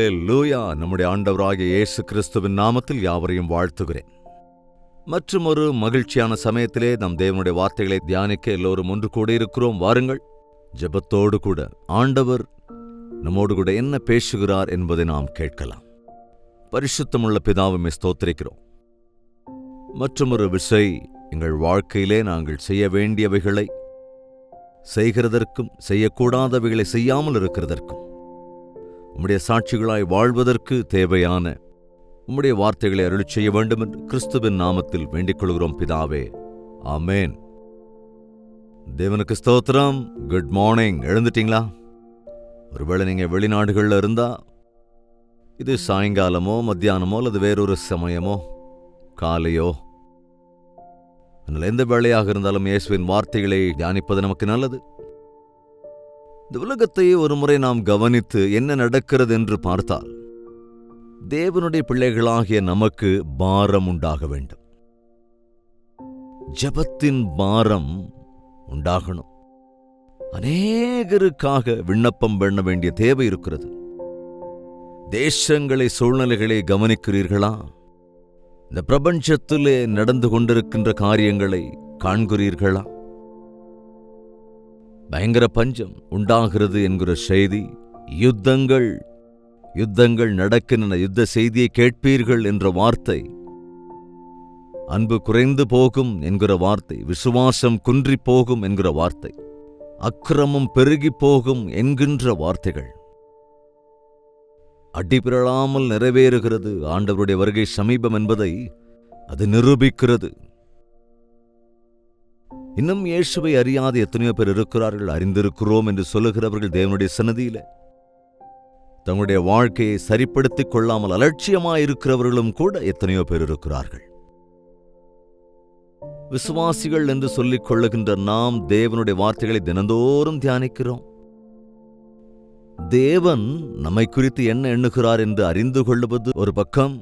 ஹல்லேலூயா. நம்முடைய ஆண்டவராகிய இயேசு கிறிஸ்துவின் நாமத்தில் யாவரையும் வாழ்த்துகிறேன். மற்றும் ஒரு மகிழ்ச்சியான சமயத்திலே நம் தேவனுடைய வார்த்தைகளை தியானிக்க எல்லோரும் ஒன்று கூட இருக்கிறோம். வாருங்கள், ஜெபத்தோடு கூட ஆண்டவர் நம்மோடு கூட என்ன பேசுகிறார் என்பதை நாம் கேட்கலாம். பரிசுத்தமுள்ள பிதாவை ஸ்தோத்திரிக்கிறோம். மற்றும் ஒரு விசை எங்கள் வாழ்க்கையிலே நாங்கள் செய்ய வேண்டியவைகளை செய்கிறதற்கும் செய்யக்கூடாதவைகளை செய்யாமல் இருக்கிறதற்கும் உம்முடைய சாட்சிகளாய் வாழ்வதற்கு தேவையான உம்முடைய வார்த்தைகளை அருளிச் செய்ய வேண்டும் என்று கிறிஸ்துவின் நாமத்தில் வேண்டிக் கொள்கிறோம் பிதாவே, ஆமேன். தேவனுக்கு ஸ்தோத்திரம். Good morning. எழுந்துட்டீங்களா? ஒருவேளை நீங்க வெளிநாடுகளில் இருந்தா இது சாயங்காலமோ மத்தியானமோ அல்லது வேறொரு சமயமோ காலையோ, அதனால் எந்த வேளையாக இருந்தாலும் இயேசுவின் வார்த்தைகளை தியானிப்பது நமக்கு நல்லது. இந்த உலகத்தை ஒரு முறை நாம் கவனித்து என்ன நடக்கிறது என்று பார்த்தால், தேவனுடைய பிள்ளைகளாகிய நமக்கு பாரம் உண்டாக வேண்டும். ஜெபத்தின் பாரம் உண்டாகணும். அநேகருக்காக விண்ணப்பம் பண்ண வேண்டிய தேவை இருக்கிறது. தேசங்களை, சூழ்நிலைகளை கவனிக்கிறீர்களா? இந்த பிரபஞ்சத்திலே நடந்து கொண்டிருக்கின்ற காரியங்களை காண்கிறீர்களா? பயங்கர பஞ்சம் உண்டாகிறது என்கிற செய்தி, யுத்தங்கள் நடக்கின்றன, யுத்த செய்தியை கேட்பீர்கள் என்ற வார்த்தை, அன்பு குறைந்து போகும் என்கிற வார்த்தை, விசுவாசம் குன்றி போகும் என்கிற வார்த்தை, அக்கிரமம் பெருகி போகும் என்கின்ற வார்த்தைகள் அடிபிரளாமல் நிறைவேறுகிறது. ஆண்டவருடைய வருகை சமீபம் என்பதை அது நிரூபிக்கிறது. இன்னும் இயேசுவை அறியாத எத்தனையோ பேர் இருக்கிறார்கள். அறிந்திருக்கிறோம் என்று சொல்லுகிறவர்கள் தேவனுடைய சன்னதியில தங்களுடைய வாழ்க்கையை சரிப்படுத்திக் கொள்ளாமல் அலட்சியமாயிருக்கிறவர்களும் கூட எத்தனையோ பேர் இருக்கிறார்கள். விசுவாசிகள் என்று சொல்லிக் கொள்ளுகின்ற நாம் தேவனுடைய வார்த்தைகளை தினந்தோறும் தியானிக்கிறோம். தேவன் நம்மை குறித்து என்ன எண்ணுகிறார் என்று அறிந்து கொள்வது ஒரு பக்கம்,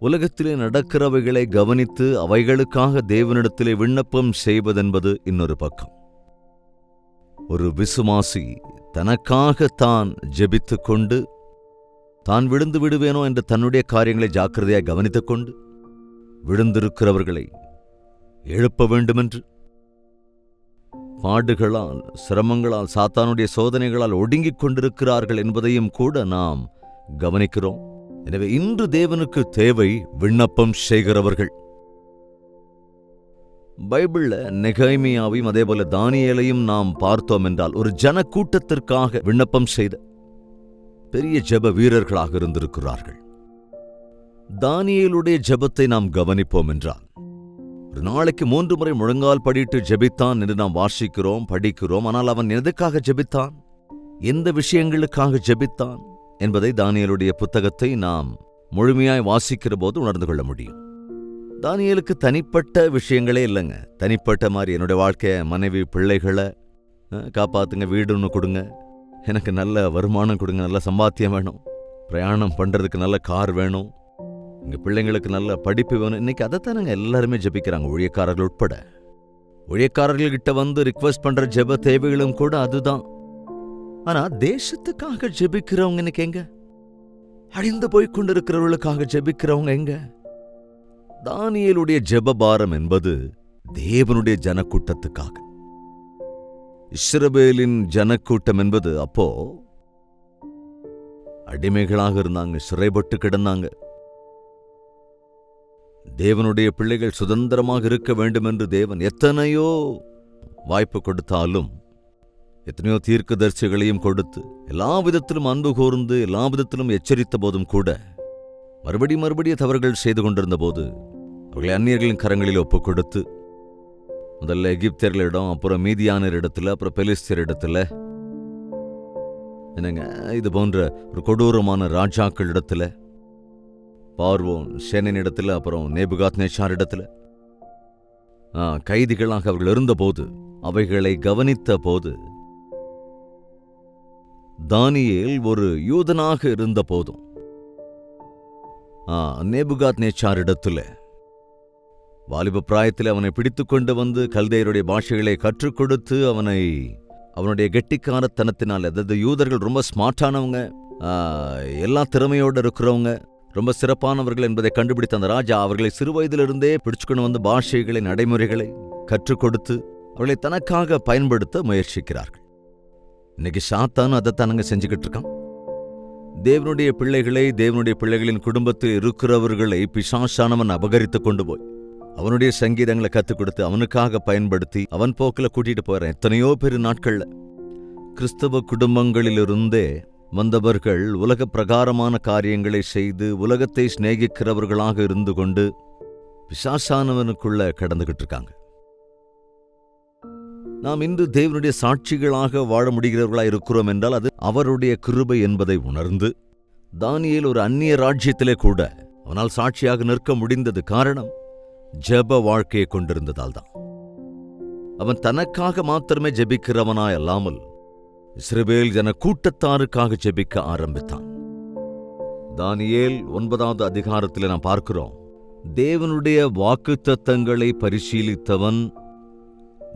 உலகத்திலே நடக்கிறவைகளை கவனித்து அவைகளுக்காக தேவனிடத்திலே விண்ணப்பம் செய்வதென்பது இன்னொரு பக்கம். ஒரு விசுவாசி தனக்காக தான் ஜெபித்துக் கொண்டு தான் விழுந்து விடுவேனோ என்று தன்னுடைய காரியங்களை ஜாக்கிரதையாக கவனித்துக் கொண்டு விழுந்திருக்கிறவர்களை எழுப்ப வேண்டுமென்று பாடுகளால், சிரமங்களால், சாத்தானுடைய சோதனைகளால் ஒடுங்கிக் கொண்டிருக்கிறார்கள் என்பதையும் கூட நாம் கவனிக்கிறோம். எனவே இன்று தேவனுக்கு தேவை விண்ணப்பம் செய்கிறவர்கள். பைபிள்ல நெகேமியாவையும் அதேபோல தானியேலையும் நாம் பார்த்தோம் என்றால், ஒரு ஜன கூட்டத்திற்காக விண்ணப்பம் செய்த பெரிய ஜெப வீரர்களாக இருந்திருக்கிறார்கள். தானியேலுடைய ஜெபத்தை நாம் கவனிப்போம் என்றால், ஒரு நாளைக்கு 3 முறை முழங்கால் படிட்டு ஜெபித்தான் என்று நாம் வாசிக்கிறோம், படிக்கிறோம். ஆனால் அவன் எதற்காக ஜெபித்தான், எந்த விஷயங்களுக்காக ஜெபித்தான் என்பதை தானியேலுடைய புத்தகத்தை நாம் முழுமையாய் வாசிக்கிற போது உணர்ந்து கொள்ள முடியும். தானியேலுக்கு தனிப்பட்ட விஷயங்களே இல்லைங்க. தனிப்பட்ட மாதிரி என்னுடைய வாழ்க்கைய, மனைவி பிள்ளைகளை காப்பாத்துங்க, வீடு ஒன்று கொடுங்க, எனக்கு நல்ல வருமானம் கொடுங்க, நல்ல சம்பாத்தியம் வேணும், பிரயாணம் பண்ணுறதுக்கு நல்ல கார் வேணும், எங்கள் பிள்ளைங்களுக்கு நல்ல படிப்பு வேணும். இன்னைக்கு அதைத்தானுங்க எல்லாருமே ஜெபிக்கிறாங்க, ஊழியக்காரர்கள் உட்பட. ஊழியக்காரர்கள்கிட்ட வந்து ரிக்வெஸ்ட் பண்ற ஜெப தேவைகளும் கூட அதுதான். ஆனா தேசத்துக்காக ஜெபிக்கிறவங்க இன்னைக்கு எங்க? அழிந்து போய்கொண்டிருக்கிறவர்களுக்காக ஜெபிக்கிறவங்க எங்க? தானியேலுடைய ஜெபபாரம் என்பது தேவனுடைய ஜனக்கூட்டத்துக்காக. இஸ்ரவேலின் ஜனக்கூட்டம் என்பது அப்போ அடிமைகளாக இருந்தாங்க, சிறைப்பட்டு கிடந்தாங்க. தேவனுடைய பிள்ளைகள் சுதந்திரமாக இருக்க வேண்டும் என்று தேவன் எத்தனையோ வாய்ப்பு கொடுத்தாலும், எத்தனையோ தீர்க்கதரிசிகளையும் கொடுத்து, எல்லா விதத்திலும் அன்பு கூர்ந்து, எல்லா விதத்திலும் எச்சரித்த போதும் கூட மறுபடியும் தவறுகள் செய்து கொண்டிருந்த போது அவர்களை அந்நியர்களின் கரங்களில் ஒப்புக் கொடுத்து, முதல்ல எகிப்தியர்களிடம், அப்புறம் மீதியானர் இடத்துல, அப்புறம் பெலிஸ்தியர் இடத்துல, என்னங்க இது போன்ற ஒரு கொடூரமான ராஜாக்கள் இடத்துல, பார்வோன் சேனன் இடத்துல, அப்புறம் நேபுகாத்நேச்சார் இடத்துல கைதிகளாக அவர்கள் இருந்தபோது, அவைகளை கவனித்த போது, தானியேல் ஒரு யூதனாக இருந்த போதும் நேபுகாத்நேச்சாரிடத்துல வாலிப பிராயத்தில் அவனை பிடித்துக் கொண்டு வந்து கல்தேயருடைய பாஷைகளை கற்றுக் கொடுத்து அவனுடைய கெட்டிக்காரத்தனத்தினால், அதாவது யூதர்கள் ரொம்ப ஸ்மார்ட்டானவங்க, எல்லா திறமையோடு இருக்கிறவங்க, ரொம்ப சிறப்பானவர்கள் என்பதை கண்டுபிடித்த அந்த ராஜா அவர்களை சிறுவயதிலிருந்தே பிடிச்சுக்கொண்டு வந்து பாஷைகளை, நடைமுறைகளை கற்றுக் கொடுத்து அவர்களை தனக்காக பயன்படுத்த முயற்சிக்கிறார்கள். இன்னைக்கு சாத்தான் அதைத்தானுங்க செஞ்சுக்கிட்டு இருக்கான். தேவனுடைய பிள்ளைகளை, தேவனுடைய பிள்ளைகளின் குடும்பத்தில் இருக்கிறவர்களை பிசாசானவன் அபகரித்து கொண்டு போய் அவனுடைய சங்கீதங்களை கற்றுக் கொடுத்து அவனுக்காக பயன்படுத்தி அவன் போக்கில் கூட்டிட்டு போறேன். எத்தனையோ பேர் நாட்கள்ல கிறிஸ்தவ குடும்பங்களிலிருந்தே வந்தவர்கள் உலக பிரகாரமான காரியங்களை செய்து உலகத்தை சிநேகிக்கிறவர்களாக இருந்து கொண்டு பிசாசானவனுக்குள்ள கடந்துகிட்டு இருக்காங்க. நாம் இன்று தேவனுடைய சாட்சிகளாக வாழ முடிகிறவர்களாக இருக்கிறோம் என்றால் அது அவருடைய கிருபை என்பதை உணர்ந்து, தானியேல் ஒரு அந்நிய ராஜ்யத்திலே கூட அவனால் சாட்சியாக நிற்க முடிந்தது காரணம் ஜெப வாழ்க்கையை கொண்டிருந்ததால் தான். அவன் தனக்காக மாத்திரமே ஜெபிக்கிறவனாய் அல்லாமல் இஸ்ரவேல் ஜன கூட்டத்தாருக்காக ஜெபிக்க ஆரம்பித்தான். தானியேல் 9வது அதிகாரத்தில் நாம் பார்க்கிறோம், தேவனுடைய வாக்குத்தத்தங்களை பரிசீலித்தவன்,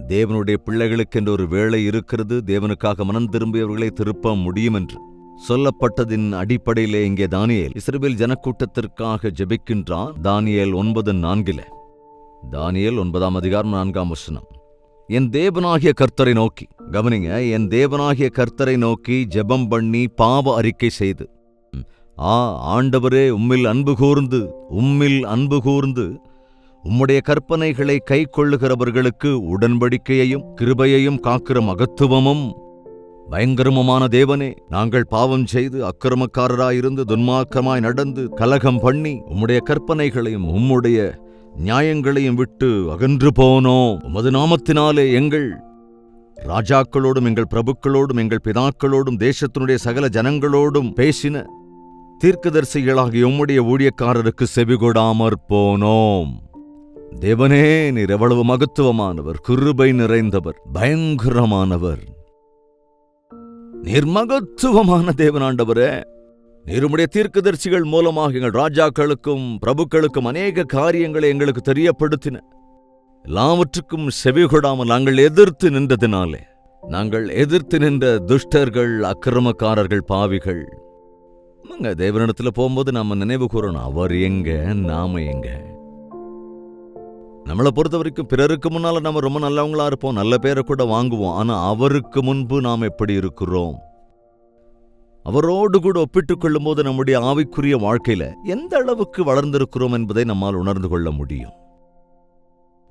தேவனுடைய பிள்ளைகளுக்கென்று ஒரு வேளை இருக்கிறது, தேவனுக்காக மனம் திரும்பியவர்களை திருப்ப முடியும் என்று சொல்லப்பட்டதின் அடிப்படையிலே இங்கே தானியேல் இஸ்ரவேல் ஜனக்கூட்டத்திற்காக ஜெபிக்கின்றான். தானியேல் 9:4. தானியேல் 9ஆம் அதிகாரம் 4ஆம் வசனம். என் தேவனாகிய கர்த்தரை நோக்கி, கவனிங்க, என் தேவனாகிய கர்த்தரை நோக்கி ஜெபம் பண்ணி பாவ அறிக்கை செய்து, ஆண்டவரே உம்மில் அன்பு கூர்ந்து உம்முடைய கற்பனைகளை கை கொள்ளுகிறவர்களுக்கு உடன்படிக்கையையும் கிருபையையும் காக்கிற மகத்துவமும் பயங்கரமுமான தேவனே, நாங்கள் பாவம் செய்து அக்கிரமக்காரராயிருந்து துன்மார்க்கமாய் நடந்து கலகம் பண்ணி உம்முடைய கற்பனைகளையும் உம்முடைய நியாயங்களையும் விட்டு அகன்று போனோம். உமது நாமத்தினாலே எங்கள் ராஜாக்களோடும் எங்கள் பிரபுக்களோடும் எங்கள் பிதாக்களோடும் தேசத்தினுடைய சகல ஜனங்களோடும் பேசின தீர்க்கதரிசிகளாகிய உம்முடைய ஊழியக்காரருக்கு செவிகொடாமற் போனோம். தேவனே, நீர் எவ்வளவு மகத்துவமானவர், கிருபை நிறைந்தவர், பயங்கரமானவர். நீர் மகத்துவமான தேவனாண்டவரே, நீர் உம்முடைய தீர்க்கதரிசிகள் மூலமாக எங்கள் ராஜாக்களுக்கும் பிரபுக்களுக்கும் அநேக காரியங்களை எங்களுக்கு தெரியப்படுத்தின. எல்லாவற்றுக்கும் செவிகொடாமல் நாங்கள் எதிர்த்து நின்றதினாலே, நாங்கள் எதிர்த்து நின்ற துஷ்டர்கள், அக்கிரமக்காரர்கள், பாவிகள். தேவனிடத்துல போகும்போது நாம நினைவு கூறணும், அவர் எங்க, நாம எங்க. நம்மளை பொறுத்த வரைக்கும் பிறருக்கு முன்னால நம்ம ரொம்ப நல்லவங்களா இருப்போம், நல்ல பேரை கூட வாங்குவோம். ஆனா அவருக்கு முன்பு நாம் எப்படி இருக்கிறோம், அவரோடு கூட ஒப்பிட்டுக் கொள்ளும் போது நம்முடைய ஆவிக்குரிய வாழ்க்கையில எந்த அளவுக்கு வளர்ந்திருக்கிறோம் என்பதை நம்மால் உணர்ந்து கொள்ள முடியும்.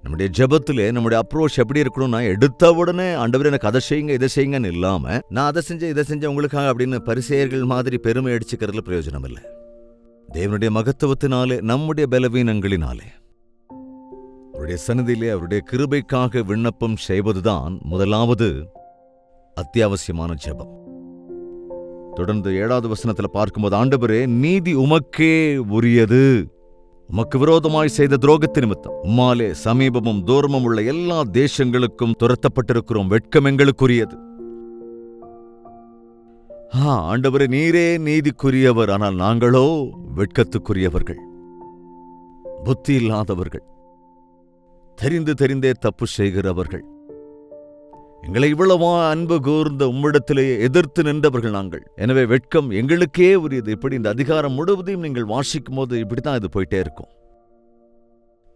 நம்முடைய ஜெபத்திலே நம்முடைய அப்ரோச் எப்படி இருக்கணும்னா, எடுத்த உடனே ஆண்டவரே எனக்கு அதை செய்யுங்க இதை செய்யுங்கன்னு இல்லாம, நான் அதை செஞ்சேன் இதை செஞ்சேன் உங்களுக்காக அப்படின்னு பரிசேயர்கள் மாதிரி பெருமை அடிச்சுக்கிறதுல பிரயோஜனம் இல்லை. தேவனுடைய மகத்துவத்தினாலே, நம்முடைய பலவீனங்களினாலே அவருடைய சந்நிதியிலே அவருடைய கிருபைக்காக விண்ணப்பம் செய்வதுதான் முதலாவது அத்தியாவசியமான ஜெபம். தொடர்ந்து 7வது வசனத்துல பார்க்கும்போது, ஆண்டவரே நீதி உமக்கே உரியது, உமக்கு விரோதமாய் செய்த துரோகத்து நிமித்தம் உம்மாலே சமீபமும் தூரமும் உள்ள எல்லா தேசங்களுக்கும் துரத்தப்பட்டிருக்கிறோம், வெட்கம் எங்களுக்குரியது. ஆண்டவரே நீரே நீதிக்குரியவர், ஆனால் நாங்களோ வெட்கத்துக்குரியவர்கள், புத்தி இல்லாதவர்கள், தெரிந்தே தப்பு செய்கிறவர்கள். எங்களை இவ்வளவா அன்பு கூர்ந்த உம்மிடத்திலே எதிர்த்து நின்றவர்கள் நாங்கள். எனவே வெட்கம் எங்களுக்கே உரியது. இப்படி இந்த அதிகாரம் முழுவதையும் நீங்கள் வாசிக்கும் போது இப்படித்தான் இது போயிட்டே இருக்கும்.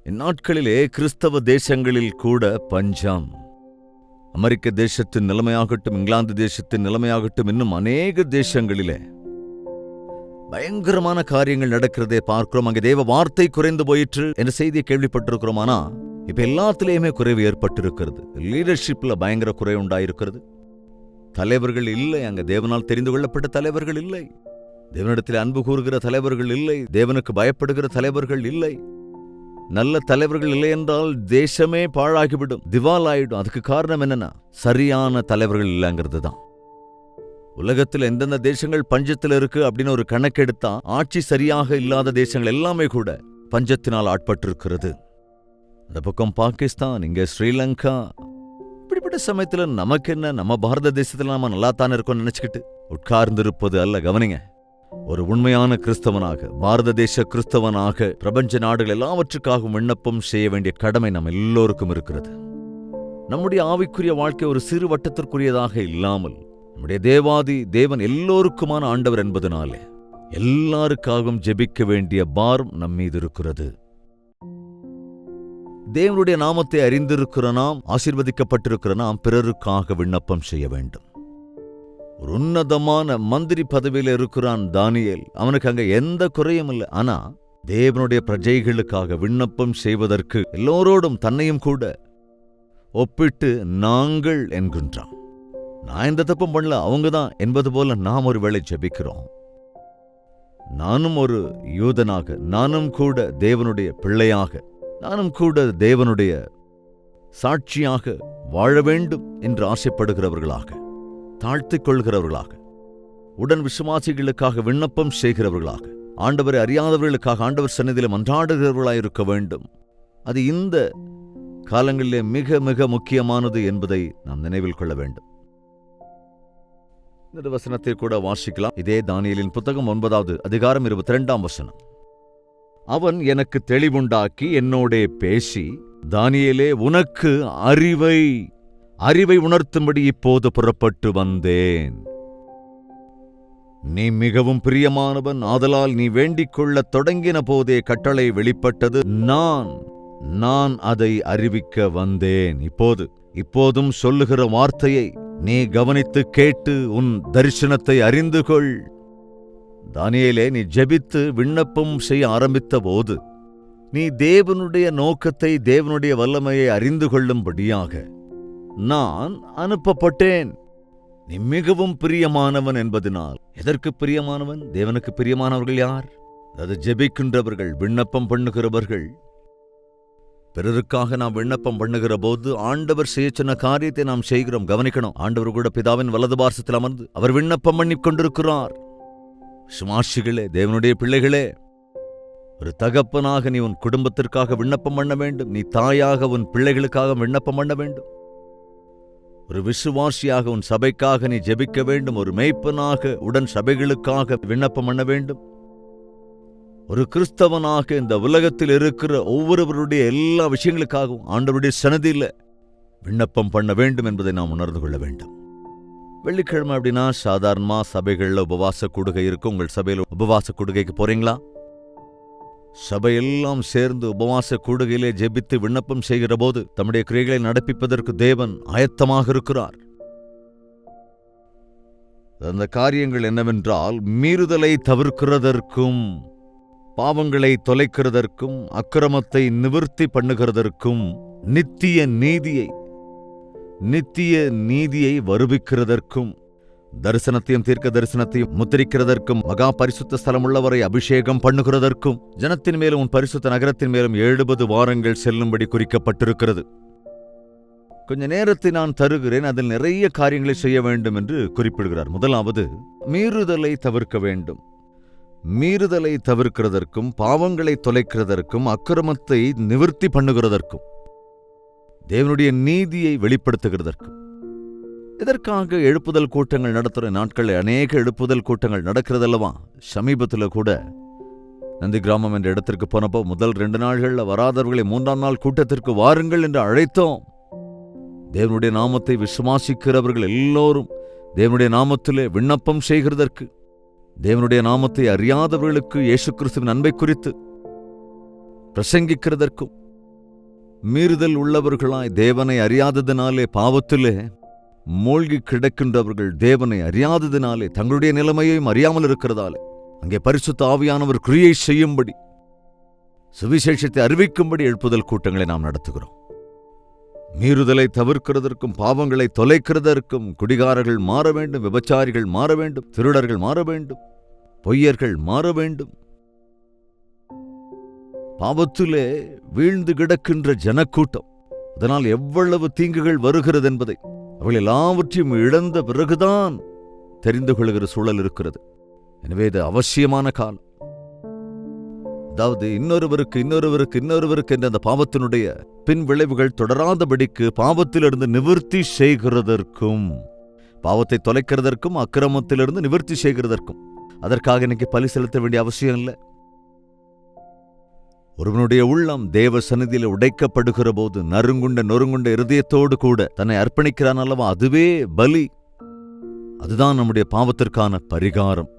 இந்நாட்களிலே கிறிஸ்தவ தேசங்களில் கூட பஞ்சம், அமெரிக்க தேசத்தின் நிலைமையாகட்டும், இங்கிலாந்து தேசத்தின் நிலைமையாகட்டும், இன்னும் அநேக தேசங்களிலே பயங்கரமான காரியங்கள் நடக்கிறதே பார்க்கிறோம். அங்கே தேவ வார்த்தை குறைந்து போயிற்று என்ற செய்தியை கேள்விப்பட்டிருக்கிறோம். ஆனா இப்ப எல்லாத்திலேயுமே குறைவு ஏற்பட்டிருக்கிறது. லீடர்ஷிப்ல பயங்கர குறைவு உண்டாயிருக்கிறது. தலைவர்கள் இல்லை, அங்க தேவனால் தெரிந்து கொள்ளப்பட்ட தலைவர்கள் இல்லை, தேவனிடத்தில் அன்பு கூறுகிற தலைவர்கள் இல்லை, தேவனுக்கு பயப்படுகிற தலைவர்கள் இல்லை. நல்ல தலைவர்கள் இல்லை என்றால் தேசமே பாழாகிவிடும், திவால் ஆயிடும். அதுக்கு காரணம் என்னன்னா, சரியான தலைவர்கள் இல்லைங்கிறது தான். உலகத்தில் எந்தெந்த தேசங்கள் பஞ்சத்தில் இருக்கு அப்படின்னு ஒரு கணக்கெடுத்தா, ஆட்சி சரியாக இல்லாத தேசங்கள் எல்லாமே கூட பஞ்சத்தினால் ஆட்பட்டிருக்கிறது. அந்த பக்கம் பாகிஸ்தான், இங்க ஸ்ரீலங்கா. இப்படிப்பட்ட சமயத்துல நமக்கு என்ன, நம்ம பாரத தேசத்துல நாம நல்லா தானே இருக்கோம்னு நினைச்சுக்கிட்டு உட்கார்ந்திருப்பது அல்ல. கவனிங்க, ஒரு உண்மையான கிறிஸ்தவனாக, பாரத தேச கிறிஸ்தவனாக பிரபஞ்ச நாடுகள் எல்லாவற்றுக்காகவும் விண்ணப்பம் செய்ய வேண்டிய கடமை நம்ம எல்லோருக்கும் இருக்கிறது. நம்முடைய ஆவிக்குரிய வாழ்க்கை ஒரு சிறு வட்டத்திற்குரியதாக இல்லாமல் நம்முடைய தேவாதி தேவன் எல்லோருக்குமான ஆண்டவர் என்பதனாலே எல்லாருக்காகவும் ஜெபிக்க வேண்டிய பாரம் நம் மீது இருக்கிறது. தேவனுடைய நாமத்தை அறிந்திருக்கிற நாம், ஆசீர்வதிக்கப்பட்டிருக்கிற நாம் பிறருக்காக விண்ணப்பம் செய்ய வேண்டும். ஒரு உன்னதமான மந்திரி பதவியில் இருக்கிறான் தானியேல். அவனுக்கு அங்க எந்த குறையும் இல்லை. ஆனா தேவனுடைய பிரஜைகளுக்காக விண்ணப்பம் செய்வதற்கு எல்லோரோடும் தன்னையும் கூட ஒப்பிட்டு நாங்கள் என்கின்றான். நான் எந்த தப்பும் பண்ணல, அவங்கதான் என்பது போல நாம் ஒருவேளை ஜெபிக்கிறோம். நானும் ஒரு யூதனாக, நானும் கூட தேவனுடைய பிள்ளையாக, நானும் கூட தேவனுடைய சாட்சியாக வாழ வேண்டும் என்று ஆசைப்படுகிறவர்களாக, தாழ்த்திக் கொள்கிறவர்களாக, உடன் விசுவாசிகளுக்காக விண்ணப்பம் செய்கிறவர்களாக, ஆண்டவரை அறியாதவர்களுக்காக ஆண்டவர் சந்நிதியிலே மன்றாடுகிறவர்களாயிருக்க வேண்டும். அது இந்த காலங்களிலே மிக மிக முக்கியமானது என்பதை நாம் நினைவில் கொள்ள வேண்டும். இந்த வசனத்தை கூட வாசிக்கலாம். இதே தானியேலின் புத்தகம் 9வது அதிகாரம் 22ஆம் வசனம். அவன் எனக்கு தெளிவுண்டாக்கி என்னோடே பேசி, தானியேலே, உனக்கு அறிவை உணர்த்தும்படி இப்போது புறப்பட்டு வந்தேன். நீ மிகவும் பிரியமானவன், ஆதலால் நீ வேண்டிக் கொள்ளத் தொடங்கின போதே கட்டளை வெளிப்பட்டது. நான் அதை அறிவிக்க வந்தேன். இப்போதும் சொல்லுகிற வார்த்தையை நீ கவனித்து கேட்டு உன் தரிசனத்தை அறிந்து கொள். தானியேலே, நீ ஜெபித்து விண்ணப்பம் செய்ய ஆரம்பித்த போது நீ தேவனுடைய நோக்கத்தை, தேவனுடைய வல்லமையை அறிந்து கொள்ளும்படியாக நான் அனுப்பப்பட்டேன். நீ மிகவும் பிரியமானவன் என்பதனால். எதற்கு பிரியமானவன்? தேவனுக்கு பிரியமானவர்கள் யார்? அது ஜெபிக்கின்றவர்கள், விண்ணப்பம் பண்ணுகிறவர்கள். பிறருக்காக நாம் விண்ணப்பம் பண்ணுகிற போது ஆண்டவர் செய்ய சொன்ன காரியத்தை நாம் செய்கிறோம். கவனிக்கணும். ஆண்டவர் கூட பிதாவின் வலது பார்சத்தில் அமர்ந்து அவர் விண்ணப்பம் பண்ணி கொண்டிருக்கிறார். விசுவாசிகளே, தேவனுடைய பிள்ளைகளே, ஒரு தகப்பனாக நீ உன் குடும்பத்திற்காக விண்ணப்பம் பண்ண வேண்டும். நீ தாயாக உன் பிள்ளைகளுக்காக விண்ணப்பம் பண்ண வேண்டும். ஒரு விசுவாசியாக உன் சபைக்காக நீ ஜெபிக்க வேண்டும். ஒரு மேய்ப்பனாக உடன் சபைகளுக்காக விண்ணப்பம் பண்ண வேண்டும். ஒரு கிறிஸ்தவனாக இந்த உலகத்தில் இருக்கிற ஒவ்வொருவருடைய எல்லா விஷயங்களுக்காகவும் ஆண்டவருடைய சன்னதியில் விண்ணப்பம் பண்ண வேண்டும் என்பதை நாம் உணர்ந்து கொள்ள வேண்டும். வெள்ளிக்கிழமை அப்படின்னா சாதாரணமா சபைகளில் உபவாச கூடுகை இருக்கும். உங்கள் சபையில் உபவாச கூடுகைக்கு போறீங்களா? சபையெல்லாம் சேர்ந்து உபவாச கூடுகையிலே ஜெபித்து விண்ணப்பம் செய்கிற போது தம்முடைய கிரியைகளை நடப்பிப்பதற்கு தேவன் ஆயத்தமாக இருக்கிறார். அந்த காரியங்கள் என்னவென்றால், மீறுதலை தவிர்க்கிறதற்கும், பாவங்களை தொலைக்கிறதற்கும், அக்கிரமத்தை நிவர்த்தி பண்ணுகிறதற்கும், நித்திய நீதியை வருவிக்கிறதற்கும், தரிசனத்தையும் தீர்க்க தரிசனத்தையும் முத்திரிக்கிறதற்கும், மகா பரிசுத்த ஸ்தலம் உள்ளவரை அபிஷேகம் பண்ணுகிறதற்கும், ஜனத்தின் மேலும் உன் பரிசுத்த நகரத்தின் மேலும் 70 வாரங்கள் செல்லும்படி குறிக்கப்பட்டிருக்கிறது. கொஞ்ச நேரத்தை நான் தருகிறேன், அதில் நிறைய காரியங்களை செய்ய வேண்டும் என்று குறிப்பிடுகிறார். முதலாவது, மீறுதலை தவிர்க்க வேண்டும். மீறுதலை தவிர்க்கிறதற்கும், பாவங்களை தொலைக்கிறதற்கும், அக்கிரமத்தை நிவர்த்தி பண்ணுகிறதற்கும், தேவனுடைய நீதியை வெளிப்படுத்துகிறதற்கும். இதற்காக எழுப்புதல் கூட்டங்கள் நடத்துகிற நாட்களில் அநேக எழுப்புதல் கூட்டங்கள் நடக்கிறதல்லவா? சமீபத்தில் கூட நந்தி கிராமம் என்ற இடத்திற்கு போனப்போ முதல் 2 நாள்களில் வராதவர்களை 3ஆம் நாள் கூட்டத்திற்கு வாருங்கள் என்று அழைத்தோம். தேவனுடைய நாமத்தை விசுவாசிக்கிறவர்கள் எல்லோரும் தேவனுடைய நாமத்திலே விண்ணப்பம் செய்கிறதற்கு, தேவனுடைய நாமத்தை அறியாதவர்களுக்கு இயேசு கிறிஸ்துவின் அன்பை குறித்து பிரசங்கிக்கிறதற்கும், மீறுதல் உள்ளவர்களாய் தேவனை அறியாததினாலே பாவத்திலே மூழ்கி கிடக்கின்றவர்கள் தேவனை அறியாததினாலே தங்களுடைய நிலைமையையும் அறியாமல் இருக்கிறதாலே அங்கே பரிசுத்த ஆவியானவர் கிரியை செய்யும்படி, சுவிசேஷத்தை அறிவிக்கும்படி எழுப்புதல் கூட்டங்களை நாம் நடத்துகிறோம். மீறுதலை தவிர்க்கிறதற்கும், பாவங்களை தொலைக்கிறதற்கும் குடிகாரர்கள் மாற வேண்டும், விபச்சாரிகள் மாற வேண்டும், திருடர்கள் மாற வேண்டும், பொய்யர்கள் மாற வேண்டும். பாவத்திலே வீழ்ந்து கிடக்கின்ற ஜனக்கூட்டம், அதனால் எவ்வளவு தீங்குகள் வருகிறது என்பதை அவர்கள் எல்லாவற்றையும் இழந்த பிறகுதான் தெரிந்து கொள்கிற சூழல் இருக்கிறது. எனவே இது அவசியமான காலம். அதாவது இன்னொருவருக்கு என்ற அந்த பாவத்தினுடைய பின் விளைவுகள் தொடராதபடிக்கு பாவத்திலிருந்து நிவர்த்தி செய்கிறதற்கும், பாவத்தை தொலைக்கிறதற்கும், அக்கிரமத்திலிருந்து நிவர்த்தி செய்கிறதற்கும். அதற்காக இன்னைக்கு பலி செலுத்த வேண்டிய அவசியம் இல்லை. ஒருவனுடைய உள்ளம் தேவ சந்நிதியில் உடைக்கப்படுகிற போது நொறுங்குண்ட இருதயத்தோடு கூட தன்னை அர்ப்பணிக்கிறான் அல்லவா, அதுவே பலி. அதுதான் நம்முடைய பாவத்திற்கான பரிகாரம்.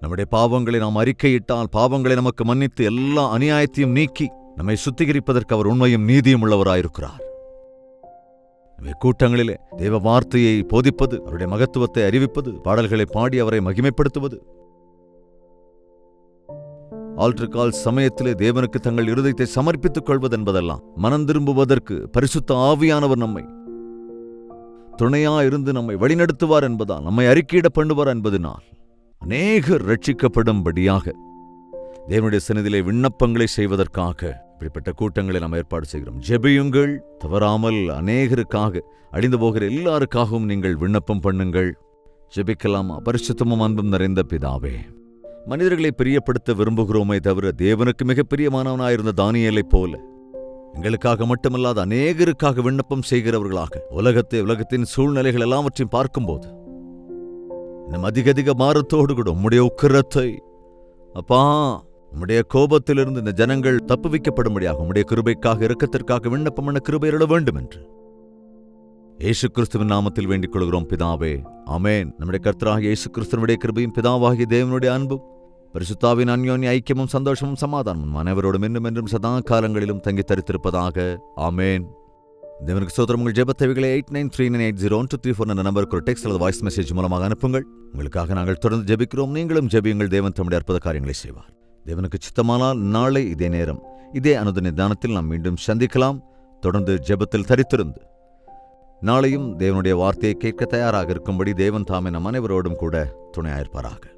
நம்முடைய பாவங்களை நாம் அறிக்கையிட்டால் பாவங்களை நமக்கு மன்னித்து எல்லா அநியாயத்தையும் நீக்கி நம்மை சுத்திகரிப்பதற்கு அவர் உண்மையும் நீதியும் உள்ளவராயிருக்கிறார். கூட்டங்களிலே தேவ வார்த்தையை போதிப்பது, அவருடைய மகத்துவத்தை அறிவிப்பது, பாடல்களை பாடி அவரை மகிமைப்படுத்துவது, ஆல்டர் கால் சமயத்திலே தேவனுக்கு தங்கள் இருதயத்தை சமர்ப்பித்துக் கொள்வது என்பதெல்லாம் மனம் திரும்புவதற்கு பரிசுத்த ஆவியானவர் நம்மை துணையாயிருந்து நம்மை வழிநடத்துவார் என்பதால், நம்மை அறிக்கையிட பண்ணுவார் என்பதனால் அநேகர் ரட்சிக்கப்படும்படியாக தேவனுடைய சந்நிதியிலே விண்ணப்பங்களை செய்வதற்காக இப்படிப்பட்ட கூட்டங்களை நாம் ஏற்பாடு செய்கிறோம். ஜெபியுங்கள், தவறாமல் அநேகருக்காக, அழிந்து போகிற எல்லாருக்காகவும் நீங்கள் விண்ணப்பம் பண்ணுங்கள். ஜெபிக்கலாமா? பரிசுத்தமும் அன்பும் நிறைந்த பிதாவே, மனிதர்களை பிரியப்படுத்த விரும்புகிறோமே தவிர தேவனுக்கு மிகப் பிரியமானவனாயிருந்த தானியேலைப் போல எங்களுக்காக மட்டுமல்லாத அநேகருக்காக விண்ணப்பம் செய்கிறவர்களாக உலகத்தின் சூழ்நிலைகள் எல்லாவற்றையும் பார்க்கும்போது இன்னும் அதிக மாரத்தோடு கூட உம்முடைய உக்கிரத்தை, அப்பா, உம்முடைய கோபத்திலிருந்து இந்த ஜனங்கள் தப்புவிக்கப்படும்படியாக உம்முடைய கிருபைக்காக, இரக்கத்திற்காக விண்ணப்பம் பண்ண கிருபை அருள வேண்டும் என்று இயேசு கிறிஸ்துவின் நாமத்தில் வேண்டிக் கொள்கிறோம் பிதாவே, ஆமென். நம்முடைய கர்த்தராகிய இயேசு கிறிஸ்துவினுடைய கிருபையும் பிதாவாகிய தேவனுடைய அன்பும் பரிசுத்தாவின் அன்யோன்ய ஐக்கியமும் சந்தோஷமும் சமாதானமும் அனைவரோடும் என்றும் சதா காலங்களிலும் தங்கி தரித்திருப்பதாக, ஆமென். தேவனுக்கு ஸ்தோத்திரம். உங்கள் ஜெபத்தேவைகளை 8939801234 என்ற நம்பருக்கு ஒரு டெக்ஸ்ட் அல்லது வாய்ஸ் மெசேஜ் மூலமாக அனுப்புங்கள். உங்களுக்காக நாங்கள் தொடர்ந்து ஜெபிக்கிறோம். நீங்களும் ஜெபியுங்கள். தேவன் தம்முடைய அற்புத காரியங்களை செய்வார். தேவனுக்கு சித்தமானால் நாளை இதே நேரம் இதே அனுதின தியானத்தில் நாம் மீண்டும் சந்திக்கலாம். தொடர்ந்து ஜெபத்தில் தரித்திருந்து நாளையும் தேவனுடைய வார்த்தையை கேட்க தயாராக இருக்கும்படி தேவன் தாமே நம் அனைவரோடும் கூட துணையாயிருப்பாராக.